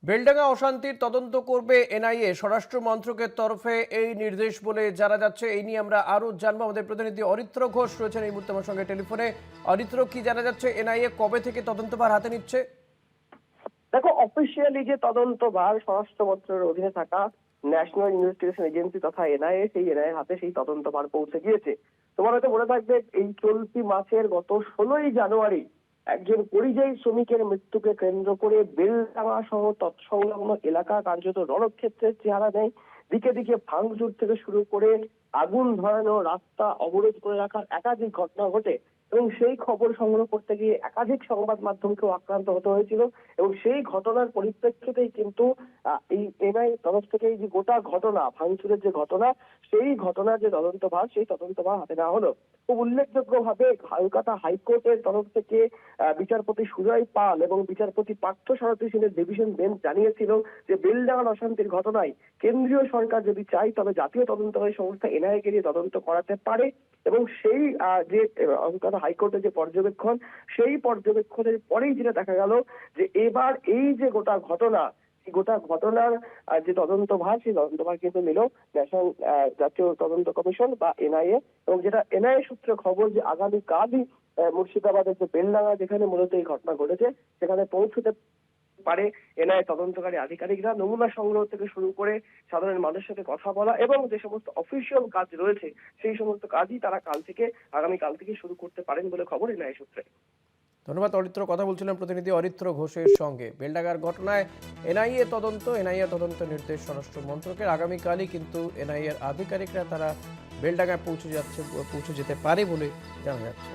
বেলডাঙ্গা অশান্তির তদন্ত করবে এনআইএ, স্বরাষ্ট্র মন্ত্রকের তরফে এই নির্দেশ বলে জানা যাচ্ছে। এই নিয়ে আমরা আরো জানবো। আমাদের প্রতিনিধি অরিত্র ঘোষ রয়েছেন এই মুহূর্তে আমার সঙ্গে টেলিফোনে। অরিত্র, কি জানা যাচ্ছে, এনআইএ কবে থেকে তদন্তভার হাতে নিচ্ছে? দেখো, অফিসিয়ালি যে তদন্তভার স্বরাষ্ট্র মন্ত্রকের অধীনে থাকা ন্যাশনাল ইনভেস্টিগেশন এজেন্সি তথা এনআইএ, সেই এনআইএ হাতে সেই তদন্তভার পৌঁছে গিয়েছে। তোমার হয়তো মনে থাকবে, এই চলতি মাসের গত 16ই জানুয়ারি একজন পরিযায়ী শ্রমিকের মৃত্যুকে কেন্দ্র করে বেলডাঙ্গা সহ তৎসংলগ্ন এলাকা কার্যত রণক্ষেত্রের চেহারা নেয়। দিকে দিকে ভাঙচুর থেকে শুরু করে আগুন ধরানো, রাস্তা অবরোধ করে রাখার একাধিক ঘটনা ঘটে এবং সেই খবর সংগ্রহ করতে গিয়ে একাধিক সংবাদ মাধ্যমকেও আক্রান্ত হতে হয়েছিল। এবং সেই ঘটনার পরিপ্রেক্ষিতেই কিন্তু এই এনআই তরফ থেকে এই যে গোটা ঘটনা, ভাঙচুরের যে ঘটনা, সেই ঘটনার যে তদন্তভার, সেই তদন্তভার হাতে নেওয়া হলো। খুব উল্লেখযোগ্য ভাবে কলকাতা হাইকোর্টের তরফ থেকে বিচারপতি সুজয় পাল এবং বিচারপতি পার্থ সারথী সিংয়ের ডিভিশন বেঞ্চ জানিয়েছিল যে বেলডাঙ্গার অশান্তির ঘটনায় কেন্দ্রীয় সরকার যদি চায় তবে জাতীয় তদন্তকারী সংস্থা এনআইএ কে দিয়ে তদন্ত করাতে পারে। এবং সেই যে কলকাতা হাইকোর্টের যে পর্যবেক্ষণ, সেই পর্যবেক্ষণের পরেই যেটা দেখা গেল যে এবার এই যে গোটা ঘটনা, গোটা ঘটনার যে তদন্তভার, সেই তদন্তভার কিন্তু নিল ন্যাশনাল জাতীয় তদন্ত কমিশন বা এনআইএ। এবং যেটা এনআইএ সূত্রে খবর যে আগামীকালই মুর্শিদাবাদের যে বেলডাঙ্গা, যেখানে মূলত এই ঘটনা ঘটেছে, সেখানে পৌঁছতে পারে এনআইএ তদন্তকারী আধিকারিকরা। নমুনা সংগ্রহ থেকে শুরু করে সাধারণ মানুষের সাথে কথা বলা এবং যে সমস্ত অফিসিয়াল কাজ রয়েছে, সেই সমস্ত কাজই তারা আগামীকাল থেকে শুরু করতে পারেন বলে খবর এনআইএ সূত্রে। ধন্যবাদ অরিত্র। কথা বলছিলাম প্রতিনিধি অরিত্র ঘোষের সঙ্গে। বেলডাঙ্গার ঘটনায় এনআইএ তদন্ত নির্দেশ স্বরাষ্ট্র মন্ত্রকের। আগামীকালই কিন্তু এনআইএর আধিকারিকরা তারা বেলডাঙ্গায় পৌঁছে যেতে পারে বলে জানা যাচ্ছে।